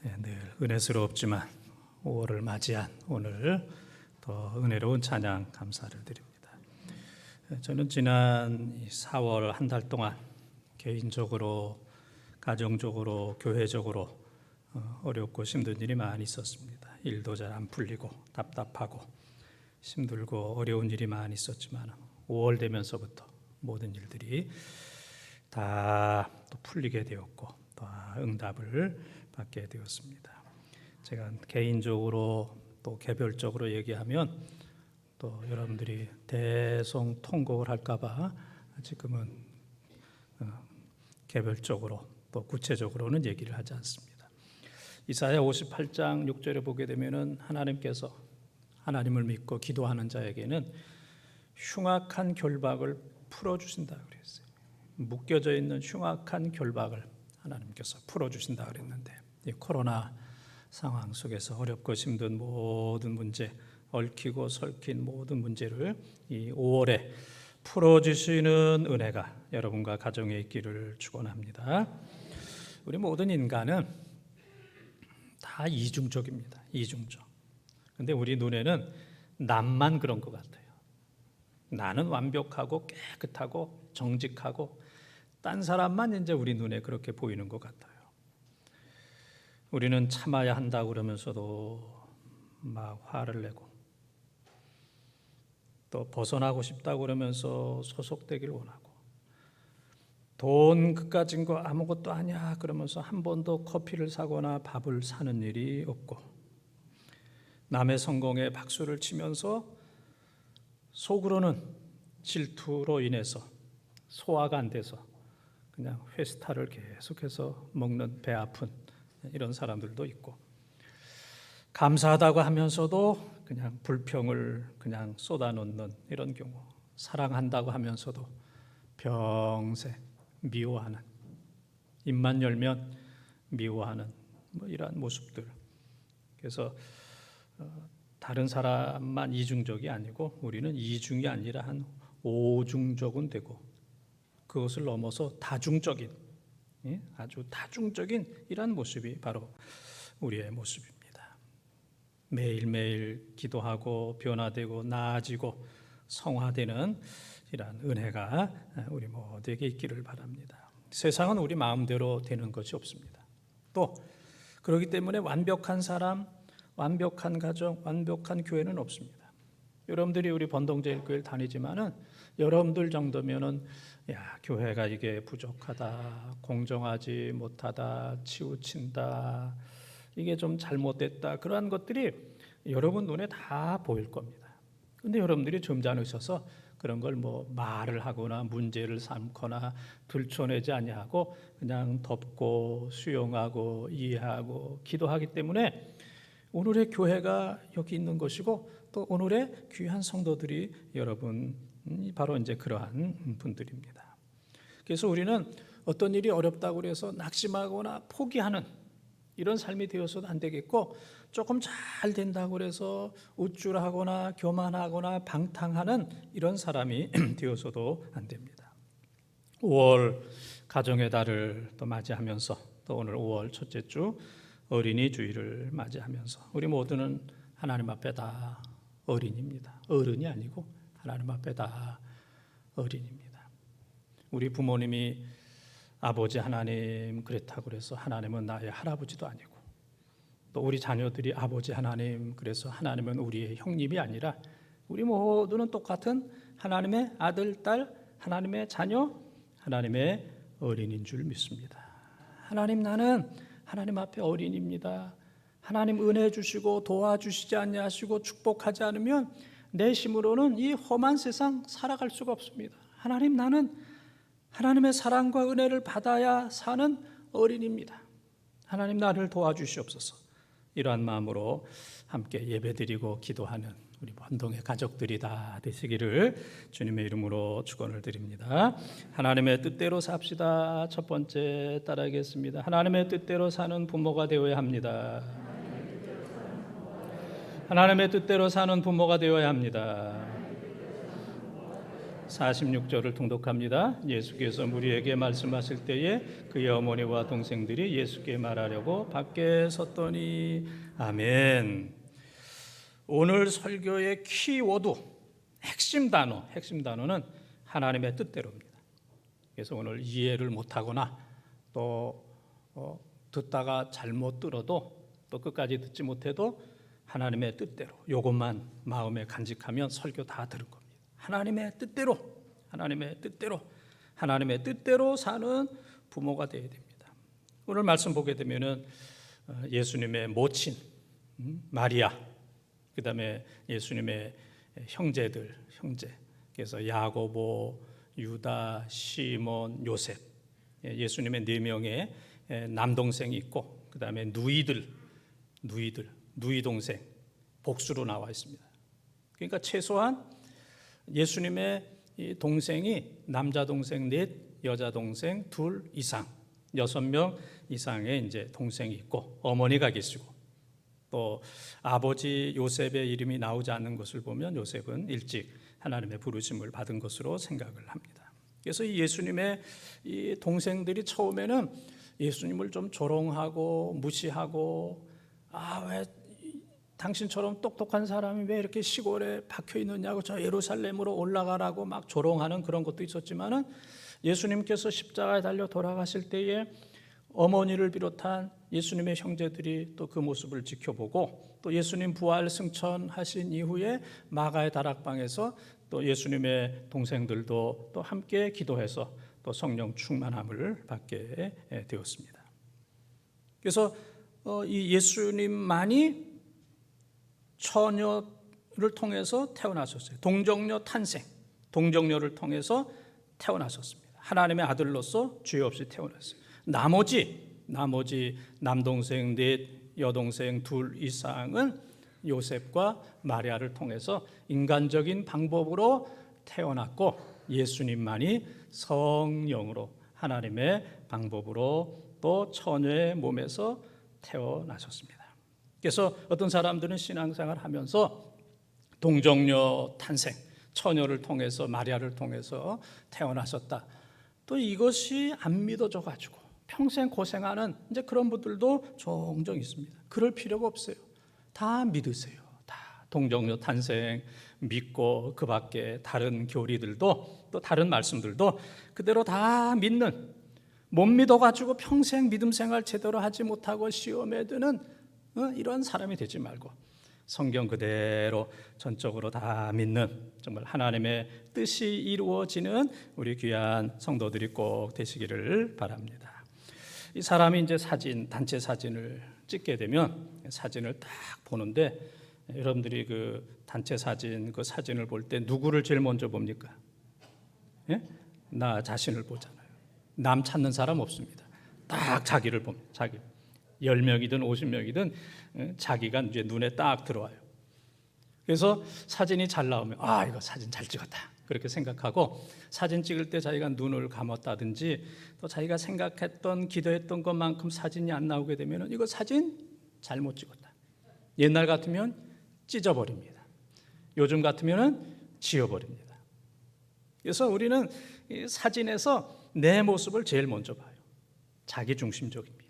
늘 은혜스럽지만 5월을 맞이한 오늘 더 은혜로운 찬양 감사를 드립니다. 저는 지난 4월 한 달 동안 개인적으로, 가정적으로, 교회적으로 어렵고 힘든 일이 많이 있었습니다. 일도 잘 안 풀리고 답답하고 힘들고 어려운 일이 많이 있었지만 5월 되면서부터 모든 일들이 다 또 풀리게 되었고 또 응답을 받게 되었습니다. 제가 개인적으로 또 개별적으로 얘기하면 또 여러분들이 대성통곡을 할까봐 지금은 개별적으로 또 구체적으로는 얘기를 하지 않습니다. 이사야 58장 6절에 보게 되면은 하나님께서 하나님을 믿고 기도하는 자에게는 흉악한 결박을 풀어주신다 그랬어요. 묶여져 있는 흉악한 결박을 하나님께서 풀어주신다 그랬는데, 이 코로나 상황 속에서 어렵고 힘든 모든 문제, 얽히고 설킨 모든 문제를 이 5월에 풀어주시는 은혜가 여러분과 가정에 있기를 축원합니다. 우리 모든 인간은 다 이중적입니다. 이중적. 근데 우리 눈에는 남만 그런 것 같아요. 나는 완벽하고 깨끗하고 정직하고 딴 사람만 이제 우리 눈에 그렇게 보이는 것 같아요. 우리는 참아야 한다 그러면서도 막 화를 내고, 또 벗어나고 싶다 그러면서 소속되길 원하고, 돈 그까진 거 아무것도 아니야 그러면서 한 번도 커피를 사거나 밥을 사는 일이 없고, 남의 성공에 박수를 치면서 속으로는 질투로 인해서 소화가 안 돼서 그냥 회스타를 계속해서 먹는 배 아픈 이런 사람들도 있고, 감사하다고 하면서도 그냥 불평을 그냥 쏟아놓는 이런 경우, 사랑한다고 하면서도 평생 미워하는, 입만 열면 미워하는 이러한 모습들. 그래서 다른 사람만 이중적이 아니고 우리는 이중이 아니라 한 오중적은 되고, 그것을 넘어서 다중적인, 아주 다중적인 이러한 모습이 바로 우리의 모습입니다. 매일매일 기도하고 변화되고 나아지고 성화되는 이러한 은혜가 우리 모두에게 있기를 바랍니다. 세상은 우리 마음대로 되는 것이 없습니다. 또 그렇기 때문에 완벽한 사람, 완벽한 가정, 완벽한 교회는 없습니다. 여러분들이 우리 번동제일교회를 다니지만은 여러분들 정도면은 교회가 이게 부족하다, 공정하지 못하다, 치우친다, 이게 좀 잘못됐다, 그러한 것들이 여러분 눈에 다 보일 겁니다. 근데 여러분들이 점잖으셔서 그런 걸 말을 하거나 문제를 삼거나 들춰내지 아니하고 그냥 덮고 수용하고 이해하고 기도하기 때문에 오늘의 교회가 여기 있는 것이고, 또 오늘의 귀한 성도들이 여러분 바로 이제 그러한 분들입니다. 그래서 우리는 어떤 일이 어렵다고 해서 낙심하거나 포기하는 이런 삶이 되어서도 안 되겠고, 조금 잘 된다고 해서 우쭐하거나 교만하거나 방탕하는 이런 사람이 되어서도 안 됩니다. 5월 가정의 달을 또 맞이하면서, 또 오늘 5월 첫째 주 어린이 주일을 맞이하면서 우리 모두는 하나님 앞에 다 어린입니다. 어른이 아니고 하나님 앞에 다 어린입니다. 우리 부모님이 아버지 하나님 그랬다고 그래서 하나님은 나의 할아버지도 아니고, 또 우리 자녀들이 아버지 하나님 그래서 하나님은 우리의 형님이 아니라 우리 모두는 똑같은 하나님의 아들, 딸, 하나님의 자녀, 하나님의 어린인 줄 믿습니다. 하나님, 나는 하나님 앞에 어린입니다. 하나님 은혜 주시고 도와주시지 아니하시고 축복하지 않으면 내 힘으로는 이 험한 세상 살아갈 수가 없습니다. 하나님, 나는 하나님의 사랑과 은혜를 받아야 사는 어린입니다. 하나님, 나를 도와주시옵소서. 이러한 마음으로 함께 예배드리고 기도하는 우리 번동의 가족들이 다 되시기를 주님의 이름으로 축원을 드립니다. 하나님의 뜻대로 삽시다. 첫 번째 따라하겠습니다. 하나님의 뜻대로 사는 부모가 되어야 합니다. 하나님의 뜻대로 사는 부모가 되어야 합니다. 46절을 통독합니다. 예수께서 무리에게 말씀하실 때에 그의 어머니와 동생들이 예수께 말하려고 밖에 섰더니. 아멘. 오늘 설교의 키워드, 핵심 단어는 하나님의 뜻대로입니다. 그래서 오늘 이해를 못하거나 또 듣다가 잘못 들어도 또 끝까지 듣지 못해도 하나님의 뜻대로 이것만 마음에 간직하면 설교 다 들은 겁니다. 하나님의 뜻대로 사는 부모가 되어야 됩니다. 오늘 말씀 보게 되면은 예수님의 모친 마리아, 그다음에 예수님의 형제, 그래서 야고보, 유다, 시몬, 요셉, 예수님의 4명의 남동생이 있고, 그다음에 누이 동생 복수로 나와 있습니다. 그러니까 최소한 예수님의 이 동생이 남자 동생 4, 여자 동생 2 이상, 6명 이상의 이제 동생이 있고 어머니가 계시고, 또 아버지 요셉의 이름이 나오지 않는 것을 보면 요셉은 일찍 하나님의 부르심을 받은 것으로 생각을 합니다. 그래서 이 예수님의 이 동생들이 처음에는 예수님을 좀 조롱하고 무시하고, 왜 당신처럼 똑똑한 사람이 왜 이렇게 시골에 박혀 있느냐고, 저 예루살렘으로 올라가라고 막 조롱하는 그런 것도 있었지만은, 예수님께서 십자가에 달려 돌아가실 때에 어머니를 비롯한 예수님의 형제들이 또 그 모습을 지켜보고, 또 예수님 부활 승천하신 이후에 마가의 다락방에서 또 예수님의 동생들도 또 함께 기도해서 또 성령 충만함을 받게 되었습니다. 그래서 이 예수님만이 처녀를 통해서 태어나셨어요. 동정녀 탄생, 동정녀를 통해서 태어나셨습니다. 하나님의 아들로서 죄 없이 태어났어요. 나머지 남동생 4, 여동생 2 이상은 요셉과 마리아를 통해서 인간적인 방법으로 태어났고, 예수님만이 성령으로 하나님의 방법으로 또 처녀의 몸에서 태어나셨습니다. 그래서 어떤 사람들은 신앙생활 하면서 동정녀 탄생, 처녀를 통해서, 마리아를 통해서 태어나셨다, 또 이것이 안 믿어져 가지고 평생 고생하는 이제 그런 분들도 종종 있습니다. 그럴 필요가 없어요. 다 믿으세요. 다 동정녀 탄생 믿고, 그 밖에 다른 교리들도 또 다른 말씀들도 그대로 다 믿는, 못 믿어가지고 평생 믿음 생활 제대로 하지 못하고 시험에 드는 이런 사람이 되지 말고, 성경 그대로 전적으로 다 믿는, 정말 하나님의 뜻이 이루어지는 우리 귀한 성도들이 꼭 되시기를 바랍니다. 이 사람이 이제 단체 사진을 찍게 되면 사진을 딱 보는데, 여러분들이 그 단체 사진, 그 사진을 볼 때 누구를 제일 먼저 봅니까? 예? 나 자신을 보잖아요. 남 찾는 사람 없습니다. 딱 자기를 봅니다. 자기. 10명이든 50명이든 자기가 이제 눈에 딱 들어와요. 그래서 사진이 잘 나오면 이거 사진 잘 찍었다, 그렇게 생각하고, 사진 찍을 때 자기가 눈을 감았다든지 또 자기가 생각했던 기도했던 것만큼 사진이 안 나오게 되면 이거 사진 잘못 찍었다. 옛날 같으면 찢어버립니다. 요즘 같으면 지워버립니다. 그래서 우리는 이 사진에서 내 모습을 제일 먼저 봐요. 자기중심적입니다.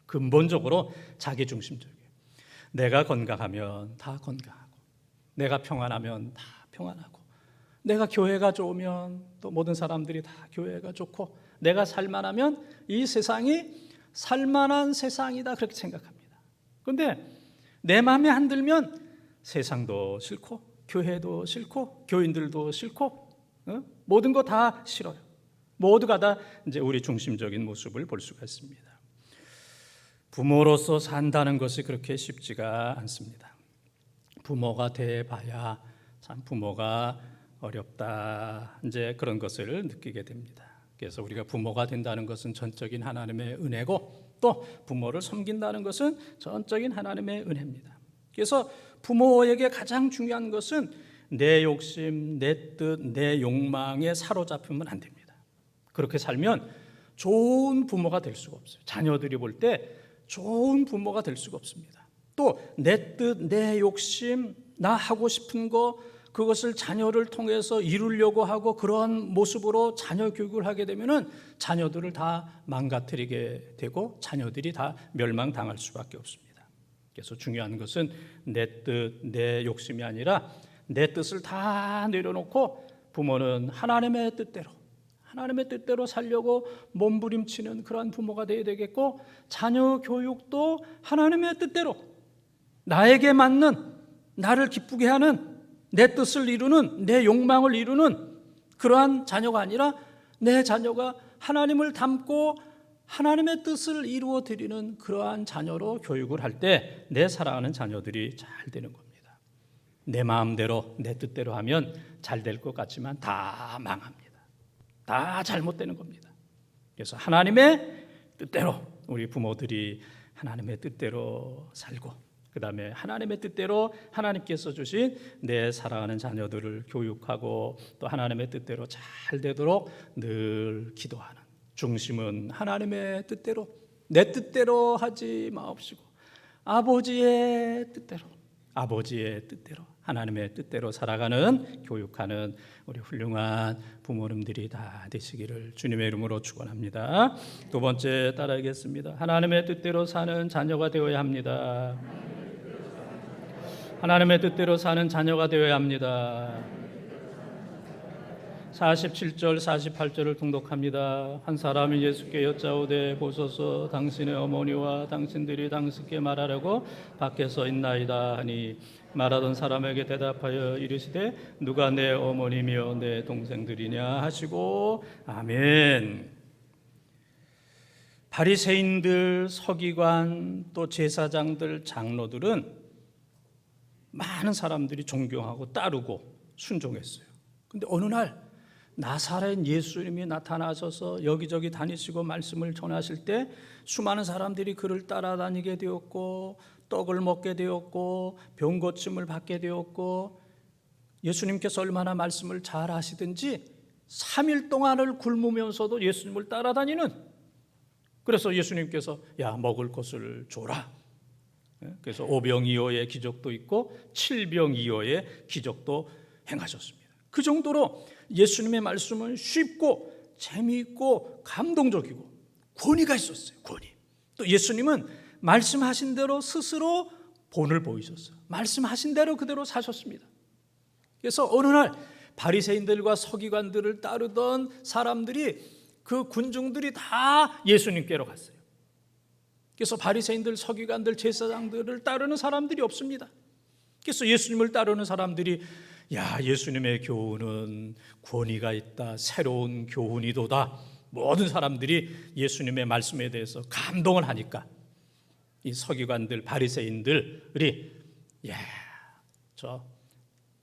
근본적으로 자기중심적이에요. 내가 건강하면 다 건강하고, 내가 평안하면 다 평안하고, 내가 교회가 좋으면 또 모든 사람들이 다 교회가 좋고, 내가 살만하면 이 세상이 살만한 세상이다, 그렇게 생각합니다. 그런데 내 마음에 안 들면 세상도 싫고 교회도 싫고 교인들도 싫고 모든 거 다 싫어요. 모두가 다 이제 우리 중심적인 모습을 볼 수가 있습니다. 부모로서 산다는 것이 그렇게 쉽지가 않습니다. 부모가 돼봐야 참 부모가 어렵다, 이제 그런 것을 느끼게 됩니다. 그래서 우리가 부모가 된다는 것은 전적인 하나님의 은혜고, 또 부모를 섬긴다는 것은 전적인 하나님의 은혜입니다. 그래서 부모에게 가장 중요한 것은 내 욕심, 내 뜻, 내 욕망에 사로잡히면 안 됩니다. 그렇게 살면 좋은 부모가 될 수가 없어요. 자녀들이 볼 때 좋은 부모가 될 수가 없습니다. 또 내 뜻, 내 욕심, 나 하고 싶은 거, 그것을 자녀를 통해서 이루려고 하고 그러한 모습으로 자녀 교육을 하게 되면은 자녀들을 다 망가뜨리게 되고 자녀들이 다 멸망당할 수밖에 없습니다. 그래서 중요한 것은 내 뜻, 내 욕심이 아니라 내 뜻을 다 내려놓고 부모는 하나님의 뜻대로 살려고 몸부림치는 그러한 부모가 되어야 되겠고, 자녀 교육도 하나님의 뜻대로 나에게 맞는, 나를 기쁘게 하는, 내 뜻을 이루는, 내 욕망을 이루는 그러한 자녀가 아니라 내 자녀가 하나님을 닮고 하나님의 뜻을 이루어 드리는 그러한 자녀로 교육을 할 때 내 사랑하는 자녀들이 잘 되는 겁니다. 내 마음대로 내 뜻대로 하면 잘 될 것 같지만 다 망합니다. 다 잘못되는 겁니다. 그래서 하나님의 뜻대로 우리 부모들이 하나님의 뜻대로 살고, 그 다음에 하나님의 뜻대로 하나님께서 주신 내 사랑하는 자녀들을 교육하고 또 하나님의 뜻대로 잘 되도록 늘 기도하는, 중심은 하나님의 뜻대로, 내 뜻대로 하지 마옵시고 아버지의 뜻대로 하나님의 뜻대로 살아가는, 교육하는 우리 훌륭한 부모님들이 다 되시기를 주님의 이름으로 축원합니다. 두 번째 따라하겠습니다. 하나님의 뜻대로 사는 자녀가 되어야 합니다. 하나님의 뜻대로 사는 자녀가 되어야 합니다. 47절 48절을 통독합니다. 한 사람이 예수께 여짜오되 보소서 당신의 어머니와 당신들이 당신께 말하려고 밖에서 있나이다 하니, 말하던 사람에게 대답하여 이르시되 누가 내 어머니며 내 동생들이냐 하시고. 아멘. 바리새인들, 서기관, 또 제사장들, 장로들은 많은 사람들이 존경하고 따르고 순종했어요. 근데 어느 날 나사렛 예수님이 나타나셔서 여기저기 다니시고 말씀을 전하실 때 수많은 사람들이 그를 따라다니게 되었고, 떡을 먹게 되었고, 병 고침을 받게 되었고, 예수님께서 얼마나 말씀을 잘 하시든지 3일 동안을 굶으면서도 예수님을 따라다니는, 그래서 예수님께서 야 먹을 것을 줘라. 그래서 5병2호의 기적도 있고 7병2호의 기적도 행하셨습니다. 그 정도로 예수님의 말씀은 쉽고 재미있고 감동적이고 권위가 있었어요. 권위. 또 예수님은 말씀하신 대로 스스로 본을 보이셨어요. 말씀하신 대로 그대로 사셨습니다. 그래서 어느 날 바리새인들과 서기관들을 따르던 사람들이, 그 군중들이 다 예수님께로 갔어요. 그래서 바리새인들, 서기관들, 제사장들을 따르는 사람들이 없습니다. 그래서 예수님을 따르는 사람들이 야, 예수님의 교훈은 권위가 있다, 새로운 교훈이도다. 모든 사람들이 예수님의 말씀에 대해서 감동을 하니까 이 서기관들, 바리새인들이 저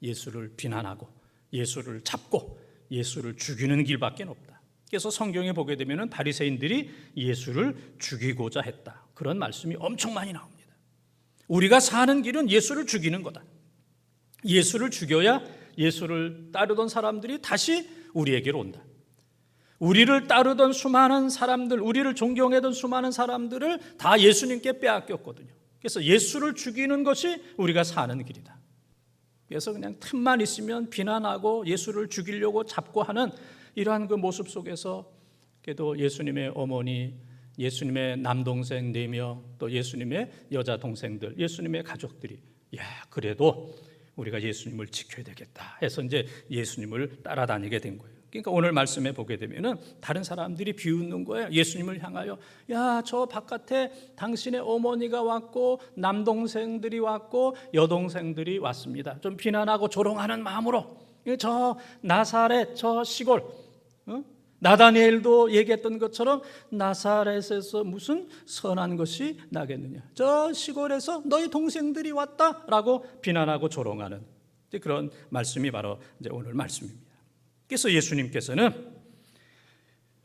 예수를 비난하고 예수를 잡고 예수를 죽이는 길밖에 없다. 그래서 성경에 보게 되면 바리새인들이 예수를 죽이고자 했다, 그런 말씀이 엄청 많이 나옵니다. 우리가 사는 길은 예수를 죽이는 거다. 예수를 죽여야 예수를 따르던 사람들이 다시 우리에게로 온다. 우리를 따르던 수많은 사람들, 우리를 존경하던 수많은 사람들을 다 예수님께 빼앗겼거든요. 그래서 예수를 죽이는 것이 우리가 사는 길이다. 그래서 그냥 틈만 있으면 비난하고 예수를 죽이려고 잡고 하는 이러한 그 모습 속에서 그래도 예수님의 어머니, 예수님의 남동생 4명, 또 예수님의 여자 동생들, 예수님의 가족들이 그래도 우리가 예수님을 지켜야 되겠다 해서 이제 예수님을 따라다니게 된 거예요. 그러니까 오늘 말씀에 보게 되면은 다른 사람들이 비웃는 거예요. 예수님을 향하여 저 바깥에 당신의 어머니가 왔고 남동생들이 왔고 여동생들이 왔습니다. 좀 비난하고 조롱하는 마음으로 저 나사렛 저 시골, 나다니엘도 얘기했던 것처럼 나사렛에서 무슨 선한 것이 나겠느냐, 저 시골에서 너희 동생들이 왔다라고 비난하고 조롱하는 그런 말씀이 바로 이제 오늘 말씀입니다. 그래서 예수님께서는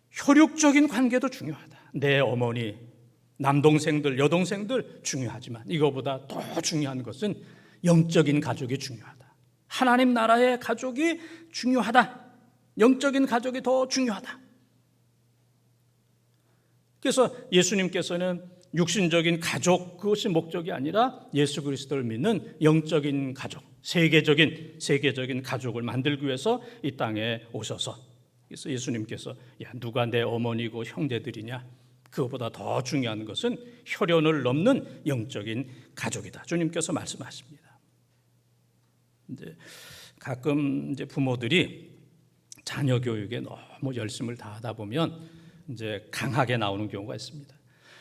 혈육적인 관계도 중요하다, 내 어머니, 남동생들, 여동생들 중요하지만 이거보다 더 중요한 것은 영적인 가족이 중요하다. 하나님 나라의 가족이 중요하다. 영적인 가족이 더 중요하다. 그래서 예수님께서는 육신적인 가족, 그것이 목적이 아니라 예수 그리스도를 믿는 영적인 가족, 세계적인 가족을 만들기 위해서 이 땅에 오셔서, 그래서 예수님께서 누가 내 어머니고 형제들이냐, 그것보다 더 중요한 것은 혈연을 넘는 영적인 가족이다, 주님께서 말씀하십니다. 이제 가끔 이제 부모들이 자녀 교육에 너무 열심을 다하다 보면 이제 강하게 나오는 경우가 있습니다.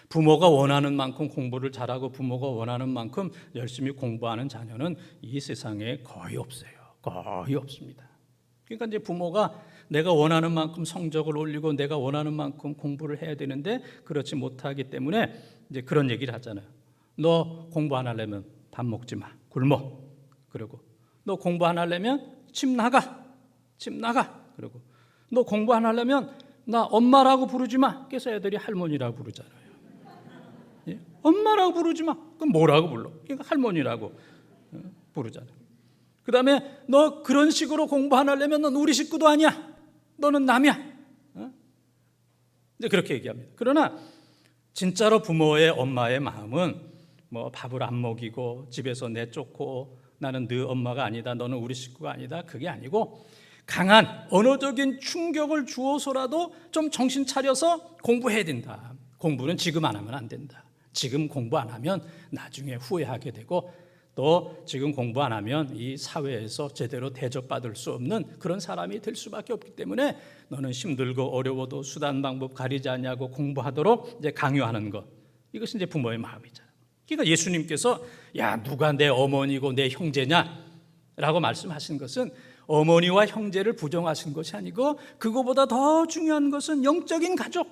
부모가 원하는 만큼 공부를 잘하고 부모가 원하는 만큼 열심히 공부하는 자녀는 이 세상에 거의 없어요. 거의 없습니다. 그러니까 이제 부모가 내가 원하는 만큼 성적을 올리고 내가 원하는 만큼 공부를 해야 되는데 그렇지 못하기 때문에 이제 그런 얘기를 하잖아요. 너 공부 안 하려면 밥 먹지 마, 굶어. 그리고 너 공부 안 하려면 집 나가. 그리고 너 공부 안 하려면 나 엄마라고 부르지 마. 그래서 애들이 할머니라고 부르잖아요. 예? 엄마라고 부르지 마. 그럼 뭐라고 불러? 그러니까 할머니라고 부르잖아요. 그 다음에 너 그런 식으로 공부 안 하려면 넌 우리 식구도 아니야. 너는 남이야. 이제 그렇게 얘기합니다. 그러나 진짜로 부모의 엄마의 마음은 뭐 밥을 안 먹이고 집에서 내쫓고 나는 네 엄마가 아니다, 너는 우리 식구가 아니다, 그게 아니고 강한 언어적인 충격을 주어서라도 좀 정신 차려서 공부해야 된다. 공부는 지금 안 하면 안 된다. 지금 공부 안 하면 나중에 후회하게 되고 또 지금 공부 안 하면 이 사회에서 제대로 대접받을 수 없는 그런 사람이 될 수밖에 없기 때문에 너는 힘들고 어려워도 수단 방법 가리지 않냐고 공부하도록 이제 강요하는 것, 이것이 이제 부모의 마음이잖아요. 그러니까 예수님께서 누가 내 어머니고 내 형제냐라고 말씀하신 것은 어머니와 형제를 부정하신 것이 아니고 그거보다 더 중요한 것은 영적인 가족,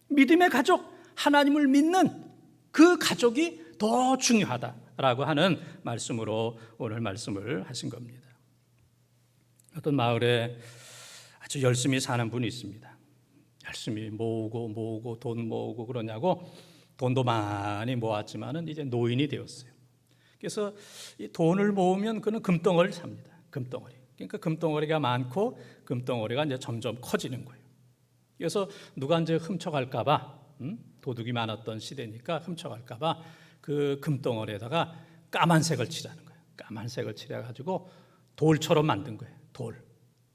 믿음의 가족, 하나님을 믿는 그 가족이 더 중요하다라고 하는 말씀으로 오늘 말씀을 하신 겁니다. 어떤 마을에 아주 열심히 사는 분이 있습니다. 열심히 모으고 돈 모으고 그러냐고 돈도 많이 모았지만은 이제 노인이 되었어요. 그래서 이 돈을 모으면 그는 금덩어리를 삽니다. 금덩어리. 그러니까 금덩어리가 많고 금덩어리가 이제 점점 커지는 거예요. 그래서 누가 이제 훔쳐갈까봐, 도둑이 많았던 시대니까 훔쳐갈까봐 그 금덩어리에다가 까만색을 칠하는 거예요. 까만색을 칠해가지고 돌처럼 만든 거예요. 돌.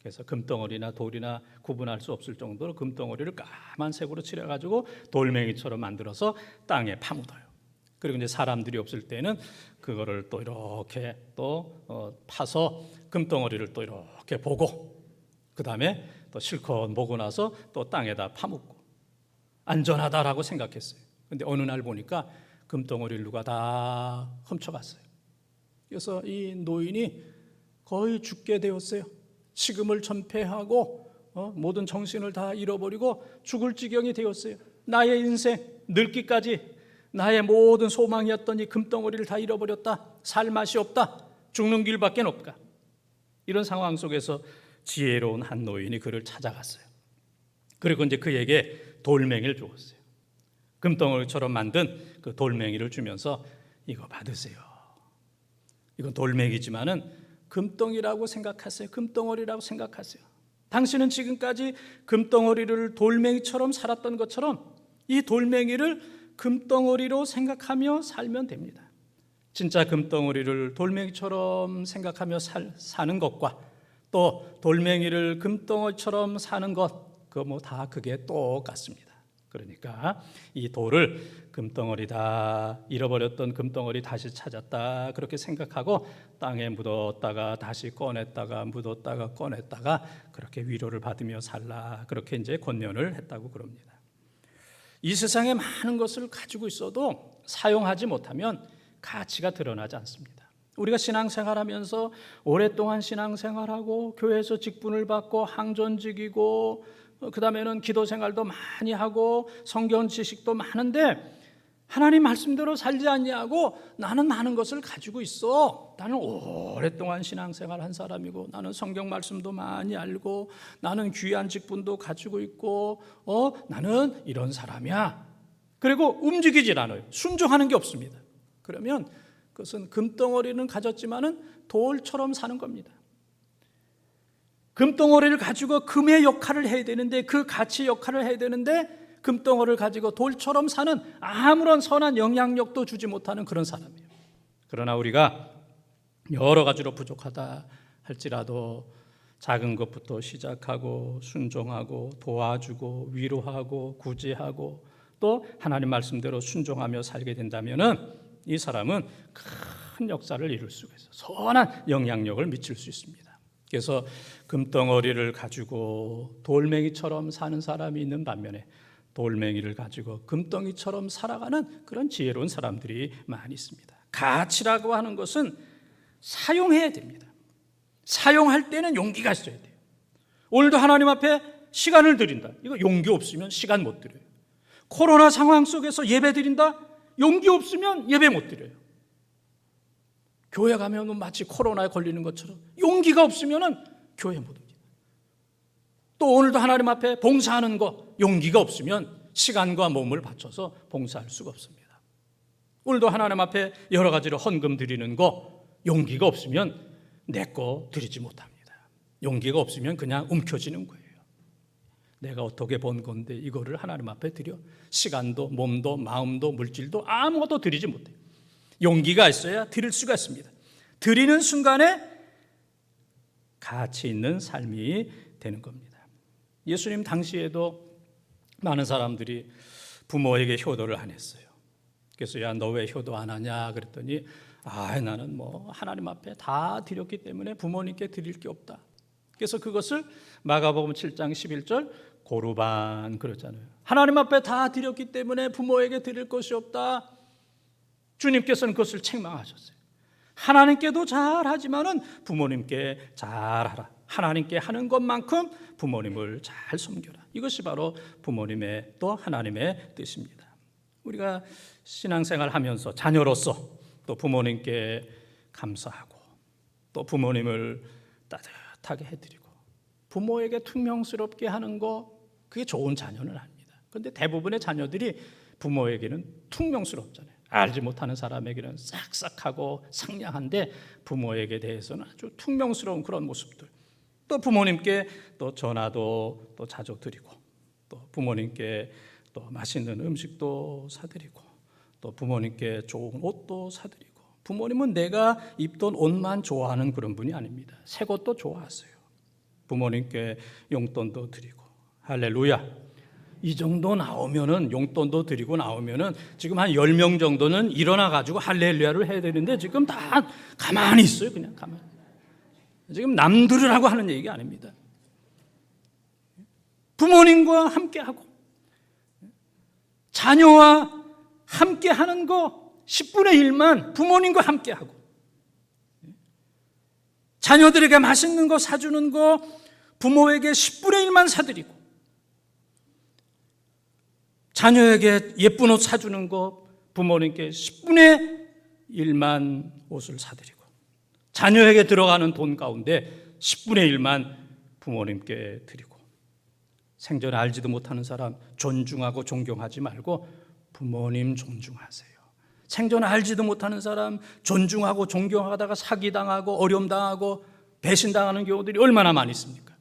그래서 금덩어리나 돌이나 구분할 수 없을 정도로 금덩어리를 까만색으로 칠해가지고 돌멩이처럼 만들어서 땅에 파묻어요. 그리고 이제 사람들이 없을 때는 그거를 또 이렇게 또 파서 금덩어리를 또 이렇게 보고 그 다음에 또 실컷 보고 나서 또 땅에다 파묻고 안전하다라고 생각했어요. 그런데 어느 날 보니까 금덩어리를 누가 다 훔쳐갔어요. 그래서 이 노인이 거의 죽게 되었어요. 식음을 전폐하고 모든 정신을 다 잃어버리고 죽을 지경이 되었어요. 나의 인생 늙기까지 나의 모든 소망이었던 이 금덩어리를 다 잃어버렸다. 살 맛이 없다. 죽는 길밖에 없다. 이런 상황 속에서 지혜로운 한 노인이 그를 찾아갔어요. 그리고 이제 그에게 돌멩이를 주었어요. 금덩어리처럼 만든 그 돌멩이를 주면서 이거 받으세요. 이건 돌멩이지만은 금덩이라고 생각하세요. 금덩어리라고 생각하세요. 당신은 지금까지 금덩어리를 돌멩이처럼 살았던 것처럼 이 돌멩이를 금덩어리로 생각하며 살면 됩니다. 진짜 금덩어리를 돌멩이처럼 생각하며 사는 것과 또 돌멩이를 금덩어리처럼 사는 것, 그거 뭐 다 그게 똑같습니다. 그러니까 이 돌을 금덩어리다, 잃어버렸던 금덩어리 다시 찾았다, 그렇게 생각하고 땅에 묻었다가 다시 꺼냈다가 묻었다가 꺼냈다가 그렇게 위로를 받으며 살라, 그렇게 이제 권면을 했다고 그럽니다. 이 세상에 많은 것을 가지고 있어도 사용하지 못하면 가치가 드러나지 않습니다. 우리가 신앙생활하면서 오랫동안 신앙생활하고 교회에서 직분을 받고 항전직이고 그 다음에는 기도생활도 많이 하고 성경 지식도 많은데 하나님 말씀대로 살지 않냐고 나는 많은 것을 가지고 있어. 나는 오랫동안 신앙생활 한 사람이고 나는 성경 말씀도 많이 알고 나는 귀한 직분도 가지고 있고 나는 이런 사람이야. 그리고 움직이질 않아요. 순종하는 게 없습니다. 그러면 그것은 금덩어리는 가졌지만은 돌처럼 사는 겁니다. 금덩어리를 가지고 금의 역할을 해야 되는데 그 가치 역할을 해야 되는데 금덩어리를 가지고 돌처럼 사는 아무런 선한 영향력도 주지 못하는 그런 사람이에요. 그러나 우리가 여러 가지로 부족하다 할지라도 작은 것부터 시작하고 순종하고 도와주고 위로하고 구제하고 또 하나님 말씀대로 순종하며 살게 된다면은 이 사람은 큰 역사를 이룰 수가 있어요. 선한 영향력을 미칠 수 있습니다. 그래서 금덩어리를 가지고 돌멩이처럼 사는 사람이 있는 반면에 돌멩이를 가지고 금덩이처럼 살아가는 그런 지혜로운 사람들이 많이 있습니다. 가치라고 하는 것은 사용해야 됩니다. 사용할 때는 용기가 있어야 돼요. 오늘도 하나님 앞에 시간을 드린다. 이거 용기 없으면 시간 못 드려요. 코로나 상황 속에서 예배 드린다. 용기 없으면 예배 못 드려요. 교회 가면 마치 코로나에 걸리는 것처럼 용기가 없으면 교회 못 옵니다. 또 오늘도 하나님 앞에 봉사하는 거 용기가 없으면 시간과 몸을 바쳐서 봉사할 수가 없습니다. 오늘도 하나님 앞에 여러 가지로 헌금 드리는 거 용기가 없으면 내 거 드리지 못합니다. 용기가 없으면 그냥 움켜쥐는 거예요. 내가 어떻게 번 건데 이거를 하나님 앞에 드려? 시간도 몸도 마음도 물질도 아무것도 드리지 못해요. 용기가 있어야 드릴 수가 있습니다. 드리는 순간에 가치 있는 삶이 되는 겁니다. 예수님 당시에도 많은 사람들이 부모에게 효도를 안 했어요. 그래서 야, 너 왜 효도 안 하냐 그랬더니 나는 하나님 앞에 다 드렸기 때문에 부모님께 드릴 게 없다. 그래서 그것을 마가복음 7장 11절 고르반 그러잖아요. 하나님 앞에 다 드렸기 때문에 부모에게 드릴 것이 없다. 주님께서는 그것을 책망하셨어요. 하나님께도 잘하지만은 부모님께 잘하라. 하나님께 하는 것만큼 부모님을 잘 섬겨라. 이것이 바로 부모님의 또 하나님의 뜻입니다. 우리가 신앙생활 하면서 자녀로서 또 부모님께 감사하고 또 부모님을 따뜻하게 해드리고 부모에게 퉁명스럽게 하는 거 그게 좋은 자녀는 아닙니다. 그런데 대부분의 자녀들이 부모에게는 퉁명스럽잖아요. 알지 못하는 사람에게는 싹싹하고 상냥한데 부모에게 대해서는 아주 퉁명스러운 그런 모습들. 또 부모님께 또 전화도 또 자주 드리고 또 부모님께 또 맛있는 음식도 사드리고 또 부모님께 좋은 옷도 사드리고 부모님은 내가 입던 옷만 좋아하는 그런 분이 아닙니다. 새 것도 좋아하세요. 부모님께 용돈도 드리고 할렐루야. 이 정도 나오면은 용돈도 드리고 나오면은 지금 한 10명 정도는 일어나 가지고 할렐루야를 해야 되는데 지금 다 가만히 있어요. 그냥 가만히. 지금 남들을 하고 하는 얘기가 아닙니다. 부모님과 함께하고 자녀와 함께하는 거 10분의 1만 부모님과 함께하고 자녀들에게 맛있는 거 사주는 거 부모에게 10분의 1만 사드리고 자녀에게 예쁜 옷 사주는 거 부모님께 10분의 1만 옷을 사드리고 자녀에게 들어가는 돈 가운데 10분의 1만 부모님께 드리고 생전에 알지도 못하는 사람 존중하고 존경하지 말고 부모님 존중하세요. 생전에 알지도 못하는 사람 존중하고 존경하다가 사기당하고 어려움당하고 배신당하는 경우들이 얼마나 많이 있습니까?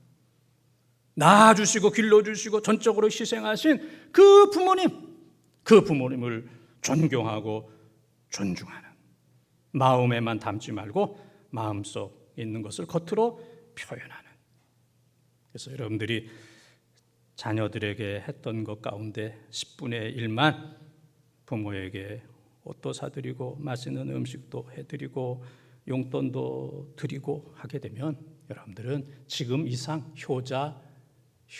낳아주시고 길러주시고 전적으로 희생하신 그 부모님을 존경하고 존중하는 마음에만 담지 말고 마음속 있는 것을 겉으로 표현하는. 그래서 여러분들이 자녀들에게 했던 것 가운데 10분의 1만 부모에게 옷도 사드리고 맛있는 음식도 해드리고 용돈도 드리고 하게 되면 여러분들은 지금 이상 효자,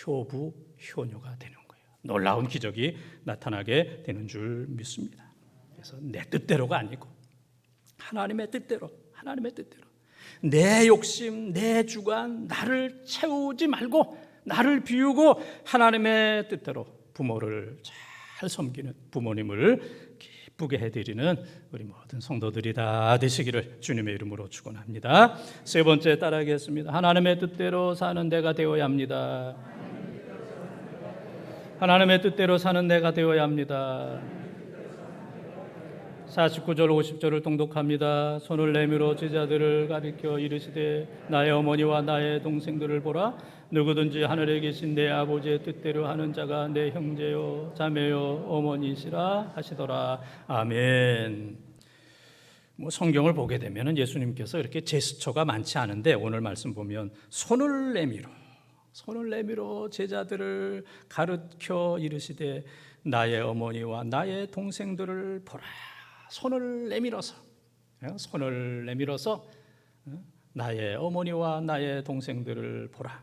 효부, 효녀가 되는 거예요. 놀라운 기적이 나타나게 되는 줄 믿습니다. 그래서 내 뜻대로가 아니고 하나님의 뜻대로 내 욕심, 내 주관, 나를 채우지 말고 나를 비우고 하나님의 뜻대로 부모를 잘 섬기는 부모님을 기쁘게 해드리는 우리 모든 성도들이 다 되시기를 주님의 이름으로 축원합니다. 세 번째 따라하겠습니다. 하나님의 뜻대로 사는 내가 되어야 합니다. 하나님의 뜻대로 사는 내가 되어야 합니다. 49절 50절을 통독합니다. 손을 내밀어 제자들을 가리켜 이르시되 나의 어머니와 나의 동생들을 보라. 누구든지 하늘에 계신 내 아버지의 뜻대로 하는 자가 내 형제요 자매요 어머니시라 하시더라. 아멘. 성경을 보게 되면 예수님께서 이렇게 제스처가 많지 않은데 오늘 말씀 보면 손을 내밀어 제자들을 가르쳐 이르시되 나의 어머니와 나의 동생들을 보라. 손을 내밀어서 나의 어머니와 나의 동생들을 보라.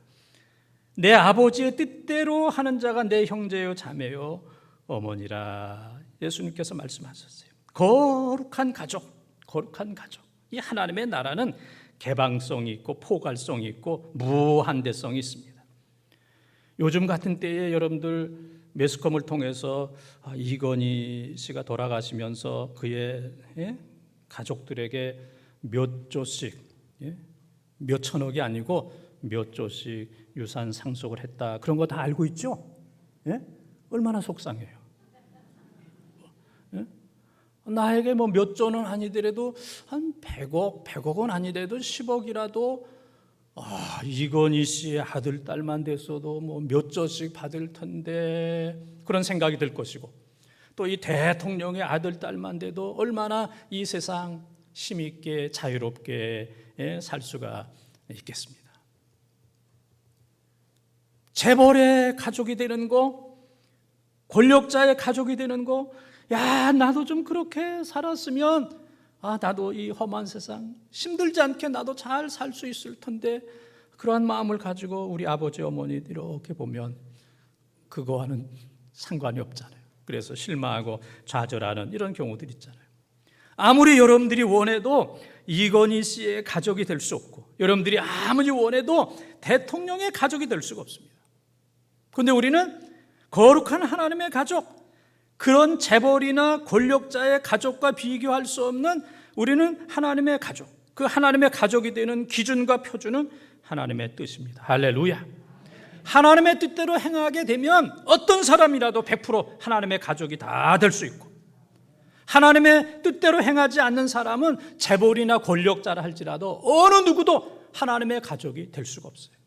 내 아버지의 뜻대로 하는 자가 내 형제요 자매요 어머니라. 예수님께서 말씀하셨어요. 거룩한 가족. 이 하나님의 나라는 개방성이 있고 포괄성이 있고 무한대성이 있습니다. 요즘 같은 때에 여러분들 매스컴을 통해서 이건희 씨가 돌아가시면서 그의 가족들에게 몇 조씩, 몇 천억이 아니고 몇 조씩 유산 상속을 했다. 그런 거 다 알고 있죠? 얼마나 속상해요. 나에게 뭐 몇 조는 아니더라도 한 100억은 아니더라도 10억이라도 이건희 씨의 아들, 딸만 됐어도 뭐 몇 조씩 받을 텐데 그런 생각이 들 것이고 또 이 대통령의 아들, 딸만 돼도 얼마나 이 세상 힘있게 자유롭게 살 수가 있겠습니다. 재벌의 가족이 되는 거, 권력자의 가족이 되는 거, 야, 나도 좀 그렇게 살았으면 나도 이 험한 세상 힘들지 않게 나도 잘 살 수 있을 텐데 그러한 마음을 가지고 우리 아버지 어머니 이렇게 보면 그거와는 상관이 없잖아요. 그래서 실망하고 좌절하는 이런 경우들 있잖아요. 아무리 여러분들이 원해도 이건희 씨의 가족이 될 수 없고 여러분들이 아무리 원해도 대통령의 가족이 될 수가 없습니다. 그런데 우리는 거룩한 하나님의 가족, 그런 재벌이나 권력자의 가족과 비교할 수 없는 우리는 하나님의 가족, 그 하나님의 가족이 되는 기준과 표준은 하나님의 뜻입니다. 할렐루야. 하나님의 뜻대로 행하게 되면 어떤 사람이라도 100% 하나님의 가족이 다 될 수 있고 하나님의 뜻대로 행하지 않는 사람은 재벌이나 권력자라 할지라도 어느 누구도 하나님의 가족이 될 수가 없어요.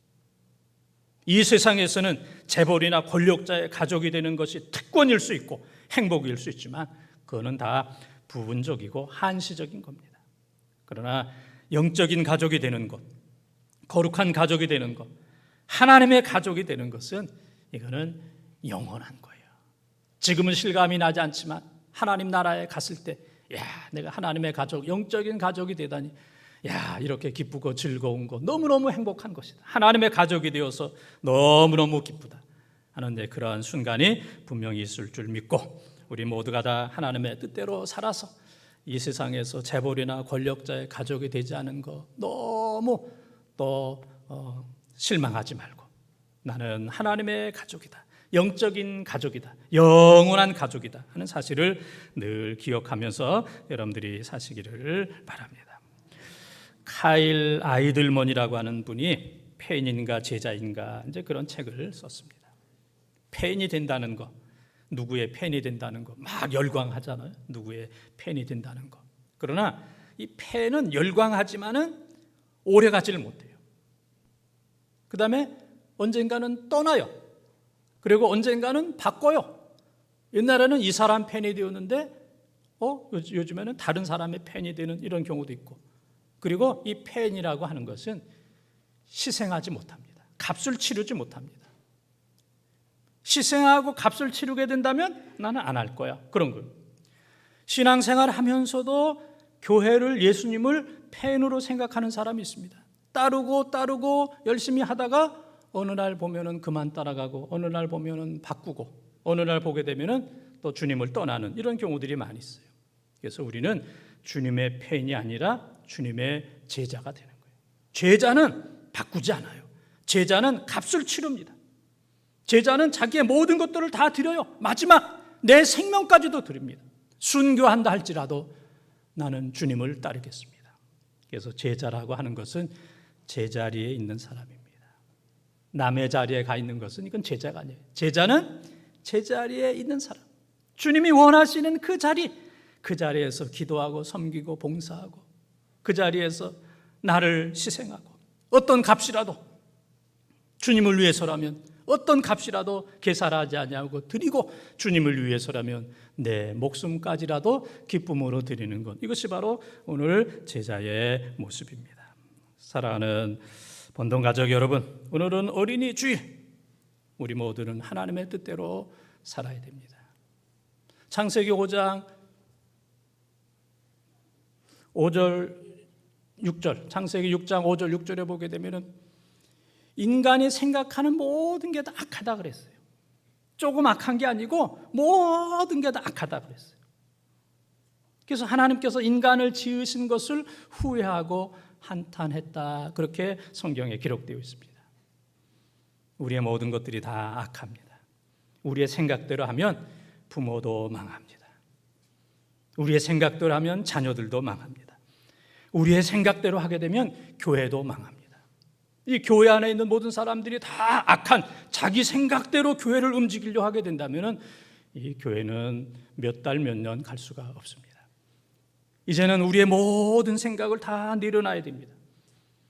이 세상에서는 재벌이나 권력자의 가족이 되는 것이 특권일 수 있고 행복일 수 있지만 그거는 다 부분적이고 한시적인 겁니다. 그러나 영적인 가족이 되는 것, 거룩한 가족이 되는 것, 하나님의 가족이 되는 것은 이거는 영원한 거예요. 지금은 실감이 나지 않지만 하나님 나라에 갔을 때 내가 하나님의 가족, 영적인 가족이 되다니 이렇게 기쁘고 즐거운 거, 너무너무 행복한 것이다. 하나님의 가족이 되어서 너무너무 기쁘다 하는데 그러한 순간이 분명히 있을 줄 믿고 우리 모두가 다 하나님의 뜻대로 살아서 이 세상에서 재벌이나 권력자의 가족이 되지 않은 거 너무 또 실망하지 말고 나는 하나님의 가족이다, 영적인 가족이다, 영원한 가족이다 하는 사실을 늘 기억하면서 여러분들이 사시기를 바랍니다. 카일 아이들먼이라고 하는 분이 팬인가 제자인가 이제 그런 책을 썼습니다. 팬이 된다는 거, 누구의 팬이 된다는 거 막 열광하잖아요. 누구의 팬이 된다는 거. 그러나 이 팬은 열광하지만은 오래 가지를 못해요. 그 다음에 언젠가는 떠나요. 그리고 언젠가는 바꿔요. 옛날에는 이 사람 팬이 되었는데 요즘에는 다른 사람의 팬이 되는 이런 경우도 있고, 그리고 이 팬이라고 하는 것은 희생하지 못합니다. 값을 치르지 못합니다. 희생하고 값을 치르게 된다면 나는 안 할 거야. 그런 거예요. 신앙생활 하면서도 교회를, 예수님을 팬으로 생각하는 사람이 있습니다. 따르고 열심히 하다가 어느 날 보면은 그만 따라가고, 어느 날 보면은 바꾸고, 어느 날 보게 되면은 또 주님을 떠나는 이런 경우들이 많이 있어요. 그래서 우리는 주님의 팬이 아니라 주님의 제자가 되는 거예요. 제자는 바꾸지 않아요. 제자는 값을 치릅니다. 제자는 자기의 모든 것들을 다 드려요. 마지막 내 생명까지도 드립니다. 순교한다 할지라도 나는 주님을 따르겠습니다. 그래서 제자라고 하는 것은 제자리에 있는 사람입니다. 남의 자리에 가 있는 것은 이건 제자가 아니에요. 제자는 제자리에 있는 사람, 주님이 원하시는 그 자리에서 기도하고 섬기고 봉사하고, 그 자리에서 나를 희생하고, 어떤 값이라도 주님을 위해서라면 어떤 값이라도 계산하지 아니하고 드리고 주님을 위해서라면 내 목숨까지라도 기쁨으로 드리는 것, 이것이 바로 오늘 제자의 모습입니다. 사랑하는 본동 가족 여러분, 오늘은 어린이 주일, 우리 모두는 하나님의 뜻대로 살아야 됩니다. 창세기 5장 5절 6절, 창세기 6장 5절 6절에 보게 되면은 인간이 생각하는 모든 게 다 악하다 그랬어요. 조금 악한 게 아니고 모든 게 다 악하다 그랬어요. 그래서 하나님께서 인간을 지으신 것을 후회하고 한탄했다, 그렇게 성경에 기록되어 있습니다. 우리의 모든 것들이 다 악합니다. 우리의 생각대로 하면 부모도 망합니다. 우리의 생각대로 하면 자녀들도 망합니다. 우리의 생각대로 하게 되면 교회도 망합니다. 이 교회 안에 있는 모든 사람들이 다 악한 자기 생각대로 교회를 움직이려 하게 된다면 이 교회는 몇 달, 몇 년 갈 수가 없습니다. 이제는 우리의 모든 생각을 다 내려놔야 됩니다.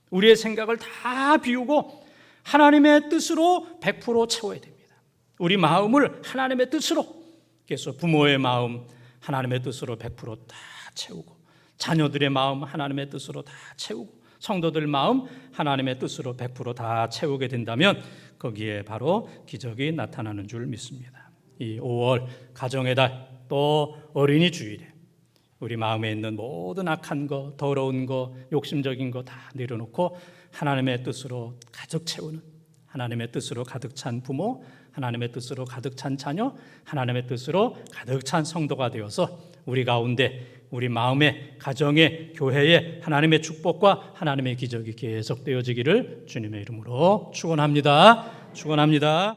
우리의 생각을 다 비우고 하나님의 뜻으로 100% 채워야 됩니다. 우리 마음을 하나님의 뜻으로, 그래서 부모의 마음 하나님의 뜻으로 100%다 채우고, 자녀들의 마음 하나님의 뜻으로 다 채우고, 성도들 마음 하나님의 뜻으로 100%다 채우게 된다면 거기에 바로 기적이 나타나는 줄 믿습니다. 이 5월 가정의 달, 또 어린이 주일에 우리 마음에 있는 모든 악한 거, 더러운 거, 욕심적인 거 다 내려놓고 하나님의 뜻으로 가득 채우는, 하나님의 뜻으로 가득 찬 부모, 하나님의 뜻으로 가득 찬 자녀, 하나님의 뜻으로 가득 찬 성도가 되어서 우리 가운데, 우리 마음에, 가정에, 교회에 하나님의 축복과 하나님의 기적이 계속되어지기를 주님의 이름으로 축원합니다. 축원합니다.